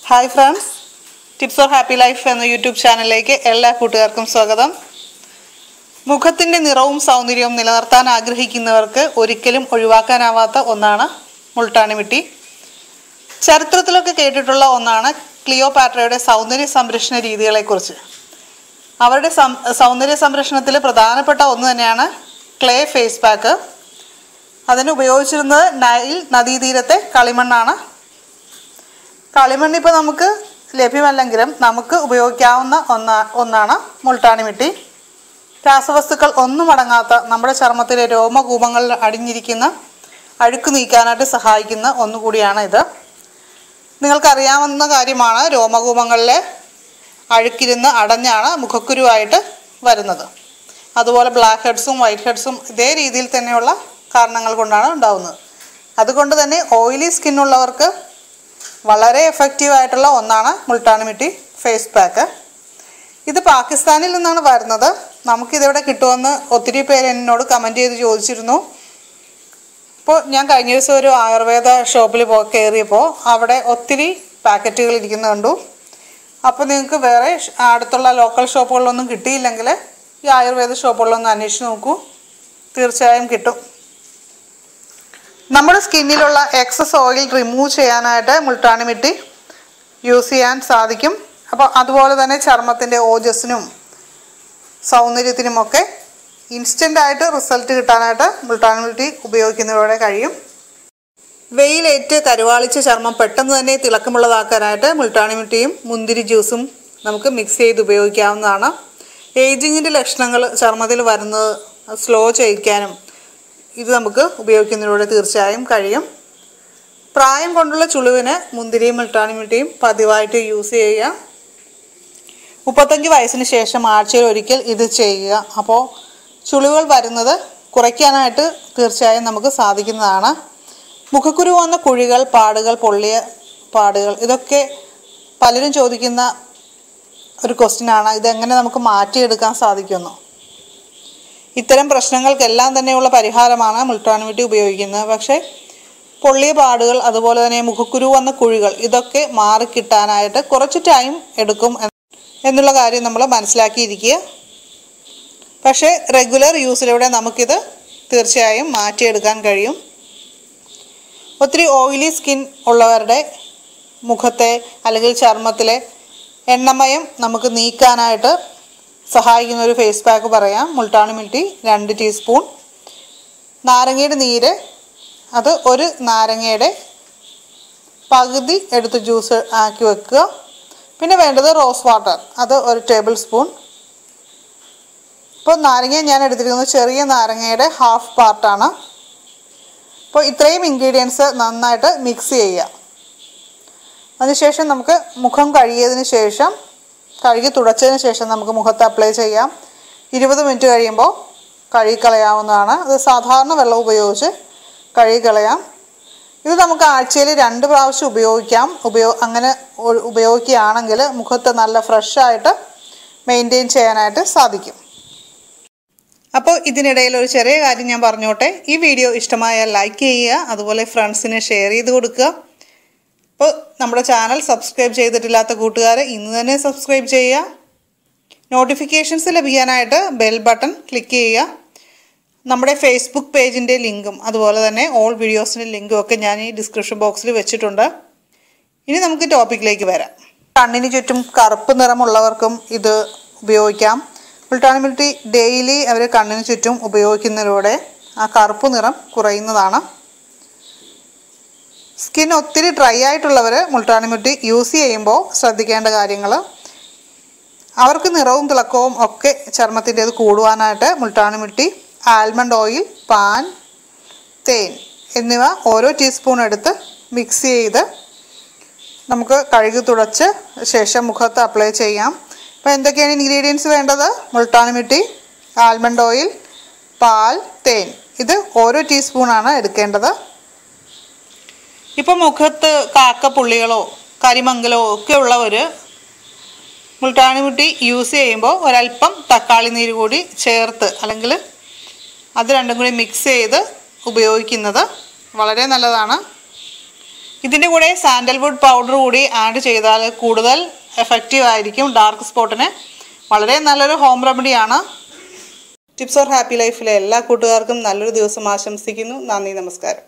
Hi friends, tips four happy life എന്ന YouTube ചാനലിലേക്ക് എല്ലാ കൂട്ടുകാർക്കും സ്വാഗതം. മുഖത്തിൻ്റെ നിറവും സൗന്ദര്യവും നിലനിർത്താൻ ആഗ്രഹിക്കുന്നവർക്ക് ഒരിക്കലും ഒഴിവാക്കാനാവാത്ത ഒന്നാണ് മുൾട്ടാണി മിട്ടി. ചരിത്രത്തിലൊക്കെ കേട്ടിട്ടുള്ള ഒന്നാണ് ക്ലിയോപാട്രയുടെ സൗന്ദര്യ സംരക്ഷണ രീതികളെക്കുറിച്ച്. അവരുടെ സൗന്ദര്യ സംരക്ഷണത്തിൽ പ്രധാനപ്പെട്ട ഒന്ന് തന്നെയാണ് ക്ലേ ഫേസ് പാക്ക്. അതിന് ഉപയോഗിച്ചിരുന്നത് നൈൽ നദീതീരത്തെ കളിമണ്ണാണ്. കളിമണ്ണ് ഇപ്പോൾ നമുക്ക് ലഭ്യമല്ലെങ്കിലും നമുക്ക് ഉപയോഗിക്കാവുന്ന ഒന്നാണ് മുൾട്ടാണി മിട്ടി. രാസവസ്തുക്കൾ ഒന്നും അടങ്ങാത്ത നമ്മുടെ ചർമ്മത്തിലെ രോമകൂപങ്ങളിൽ അടിഞ്ഞിരിക്കുന്ന അഴുക്ക് നീക്കാനായിട്ട് സഹായിക്കുന്ന ഒന്നുകൂടിയാണ് ഇത്. നിങ്ങൾക്കറിയാവുന്ന കാര്യമാണ്, രോമകൂപങ്ങളിലെ അഴുക്കിരുന്ന് അടഞ്ഞാണ് മുഖക്കുരുവായിട്ട് വരുന്നത്. അതുപോലെ ബ്ലാക്ക് ഹെഡ്സും വൈറ്റ് ഹെഡ്സും ഇതേ രീതിയിൽ തന്നെയുള്ള കാരണങ്ങൾ കൊണ്ടാണ് ഉണ്ടാവുന്നത്. അതുകൊണ്ട് തന്നെ ഓയിലി സ്കിന്നുള്ളവർക്ക് വളരെ എഫക്റ്റീവായിട്ടുള്ള ഒന്നാണ് മുൾട്ടാണി മിട്ടി ഫേസ് പാക്ക്. ഇത് പാകിസ്ഥാനിൽ നിന്നാണ് വരുന്നത്. നമുക്കിതെവിടെ കിട്ടുമെന്ന് ഒത്തിരി പേര് എന്നോട് കമൻറ്റ് ചെയ്ത് ചോദിച്ചിരുന്നു. ഇപ്പോൾ ഞാൻ കഴിഞ്ഞ ദിവസം ഒരു ആയുർവേദ ഷോപ്പിൽ കയറിയപ്പോൾ അവിടെ ഒത്തിരി പാക്കറ്റുകൾ ഇരിക്കുന്നത് കണ്ടു. അപ്പോൾ നിങ്ങൾക്ക് വേറെ അടുത്തുള്ള ലോക്കൽ ഷോപ്പുകളിലൊന്നും കിട്ടിയില്ലെങ്കിൽ ഈ ആയുർവേദ ഷോപ്പുകളിലൊന്ന് അന്വേഷിച്ച് നോക്കൂ, തീർച്ചയായും കിട്ടും. നമ്മുടെ സ്കിന്നിലുള്ള എക്സസ് ഓയിൽ റിമൂവ് ചെയ്യാനായിട്ട് മുൾട്ടാണി മിട്ടി യൂസ് ചെയ്യാൻ സാധിക്കും. അപ്പോൾ അതുപോലെ തന്നെ ചർമ്മത്തിൻ്റെ ഓജസ്സിനും സൗന്ദര്യത്തിനുമൊക്കെ ഇൻസ്റ്റൻ്റായിട്ട് റിസൾട്ട് കിട്ടാനായിട്ട് മുൾട്ടാണി മിട്ടി ഉപയോഗിക്കുന്നതിലൂടെ കഴിയും. വെയിലേറ്റ് കരുവാളിച്ച ചർമ്മം പെട്ടെന്ന് തന്നെ തിളക്കമുള്ളതാക്കാനായിട്ട് മുൾട്ടാണി മിട്ടിയും മുന്തിരി ജ്യൂസും നമുക്ക് മിക്സ് ചെയ്ത് ഉപയോഗിക്കാവുന്നതാണ്. ഏജിങ്ങിൻ്റെ ലക്ഷണങ്ങൾ ചർമ്മത്തിൽ വരുന്നത് സ്ലോ ചെയ്യിക്കാനും ഇത് നമുക്ക് ഉപയോഗിക്കുന്നതിലൂടെ തീർച്ചയായും കഴിയും. പ്രായം കൊണ്ടുള്ള ചുളിവിന് മുന്തിരിയും മുൾട്ടാണി മിട്ടിയും പതിവായിട്ട് യൂസ് ചെയ്യുക. 35 വയസ്സിന് ശേഷം ആഴ്ചയിൽ ഒരിക്കൽ ഇത് ചെയ്യുക. അപ്പോൾ ചുളിവുകൾ വരുന്നത് കുറയ്ക്കാനായിട്ട് തീർച്ചയായും നമുക്ക് സാധിക്കുന്നതാണ്. മുഖക്കുരു വന്ന കുഴികൾ, പാടുകൾ, പൊള്ളിയ പാടുകൾ, ഇതൊക്കെ പലരും ചോദിക്കുന്ന ഒരു ക്വസ്റ്റ്യനാണ്. ഇതെങ്ങനെ നമുക്ക് മാറ്റിയെടുക്കാൻ സാധിക്കുമെന്ന്. ഇത്തരം പ്രശ്നങ്ങൾക്കെല്ലാം തന്നെയുള്ള പരിഹാരമാണ് മുൾട്ടാണി മിട്ടി ഉപയോഗിക്കുന്നത്. പക്ഷേ പൊള്ളിയ പാടുകൾ, അതുപോലെ തന്നെ മുഖക്കുരു വന്ന കുഴികൾ, ഇതൊക്കെ മാറിക്കിട്ടാനായിട്ട് കുറച്ച് ടൈം എടുക്കും എന്നുള്ള കാര്യം നമ്മൾ മനസ്സിലാക്കിയിരിക്കുക. പക്ഷേ റെഗുലർ യൂസിലൂടെ നമുക്കിത് തീർച്ചയായും മാറ്റിയെടുക്കാൻ കഴിയും. ഒത്തിരി ഓയിലി സ്കിൻ ഉള്ളവരുടെ മുഖത്തെ അല്ലെങ്കിൽ ചർമ്മത്തിലെ എണ്ണമയം നമുക്ക് നീക്കാനായിട്ട് സഹായിക്കുന്ന ഒരു ഫേസ് പാക്ക് പറയാം. മുൾട്ടാണി മിട്ടി 2 ടീസ്പൂൺ, നാരങ്ങയുടെ നീര് അത് ഒരു നാരങ്ങയുടെ പകുതി എടുത്ത് ജ്യൂസ് ആക്കി വെക്കുക. പിന്നെ വേണ്ടത് റോസ് വാട്ടർ, അത് 1 ടേബിൾ സ്പൂൺ. ഇപ്പോൾ നാരങ്ങ ഞാൻ എടുത്തിരിക്കുന്നത് ചെറിയ നാരങ്ങയുടെ ഹാഫ് പാർട്ടാണ്. അപ്പോൾ ഇത്രയും ഇൻഗ്രീഡിയൻസ് നന്നായിട്ട് മിക്സ് ചെയ്യുക. അതിനുശേഷം നമുക്ക് മുഖം കഴുകി തുടച്ചതിന് ശേഷം നമുക്ക് മുഖത്ത് അപ്ലൈ ചെയ്യാം. 20 മിനിറ്റ് കഴിയുമ്പോൾ കഴുകിക്കളയാവുന്നതാണ്. അത് സാധാരണ വെള്ളം ഉപയോഗിച്ച് കഴുകിക്കളയാം. ഇത് നമുക്ക് ആഴ്ചയിൽ 2 പ്രാവശ്യം ഉപയോഗിക്കാം. അങ്ങനെ ഉപയോഗിക്കുകയാണെങ്കിൽ മുഖത്ത് നല്ല ഫ്രഷായിട്ട് മെയിൻറ്റെയിൻ ചെയ്യാനായിട്ട് സാധിക്കും. അപ്പോൾ ഇതിനിടയിൽ ഒരു ചെറിയ കാര്യം ഞാൻ പറഞ്ഞോട്ടെ. ഈ വീഡിയോ ഇഷ്ടമായാൽ ലൈക്ക് ചെയ്യുക, അതുപോലെ ഫ്രണ്ട്സിന് ഷെയർ ചെയ്ത് കൊടുക്കുക. അപ്പോൾ നമ്മുടെ ചാനൽ സബ്സ്ക്രൈബ് ചെയ്തിട്ടില്ലാത്ത കൂട്ടുകാർ ഇന്ന് തന്നെ സബ്സ്ക്രൈബ് ചെയ്യുക. നോട്ടിഫിക്കേഷൻസ് ലഭിക്കാനായിട്ട് ബെൽ ബട്ടൺ ക്ലിക്ക് ചെയ്യുക. നമ്മുടെ ഫേസ്ബുക്ക് പേജിൻ്റെ ലിങ്കും അതുപോലെ തന്നെ ഓൾ വീഡിയോസിൻ്റെ ലിങ്കും ഒക്കെ ഞാൻ ഈ ഡിസ്ക്രിപ്ഷൻ ബോക്സിൽ വെച്ചിട്ടുണ്ട്. ഇനി നമുക്ക് ടോപ്പിക്കിലേക്ക് വരാം. കണ്ണിന് ചുറ്റും കറുപ്പ് നിറമുള്ളവർക്കും ഇത് ഉപയോഗിക്കാം. മുൾട്ടാണി മിട്ടി ഡെയിലി അവർ കണ്ണിന് ചുറ്റും ഉപയോഗിക്കുന്നതിലൂടെ ആ കറുപ്പ് നിറം കുറയുന്നതാണ്. സ്കിൻ ഒത്തിരി ഡ്രൈ ആയിട്ടുള്ളവർ മുൾട്ടാണി മിട്ടി യൂസ് ചെയ്യുമ്പോൾ ശ്രദ്ധിക്കേണ്ട കാര്യങ്ങൾ, അവർക്ക് നിറവും തിളക്കവും ഒക്കെ ചർമ്മത്തിൻ്റേത് കൂടുവാനായിട്ട് മുൾട്ടാണി മിട്ടി, ആൽമണ്ട് ഓയിൽ, പാൻ, തേൻ എന്നിവ ഓരോ ടീസ്പൂൺ എടുത്ത് മിക്സ് ചെയ്ത് നമുക്ക് കഴുകി തുടച്ച് ശേഷം മുഖത്ത് അപ്ലൈ ചെയ്യാം. അപ്പോൾ എന്തൊക്കെയാണ് ഇൻഗ്രീഡിയൻസ് വേണ്ടത്? മുൾട്ടാണി മിട്ടി, ആൽമണ്ട് ഓയിൽ, പാൽ, തേൻ, ഇത് ഓരോ ടീസ്പൂണാണ് എടുക്കേണ്ടത്. ഇപ്പോൾ മുഖത്ത് കാക്കപ്പുള്ളികളോ കരിമംഗലോ ഒക്കെ ഉള്ളവർ മുൾട്ടാണി മിട്ടി യൂസ് ചെയ്യുമ്പോൾ ഒരല്പം തക്കാളി നീര് കൂടി ചേർത്ത്, അല്ലെങ്കിൽ അത് രണ്ടും കൂടി മിക്സ് ചെയ്ത് ഉപയോഗിക്കുന്നത് വളരെ നല്ലതാണ്. ഇതിൻ്റെ കൂടെ സാൻഡൽവുഡ് പൗഡർ കൂടി ആഡ് ചെയ്താൽ കൂടുതൽ എഫക്റ്റീവ് ആയിരിക്കും. ഡാർക്ക് സ്പോട്ടിന് വളരെ നല്ലൊരു ഹോം റെമഡിയാണ്. ടിപ്സ് ഫോർ ഹാപ്പി ലൈഫിലെ എല്ലാ കൂട്ടുകാർക്കും നല്ലൊരു ദിവസം ആശംസിക്കുന്നു. നന്ദി, നമസ്കാരം.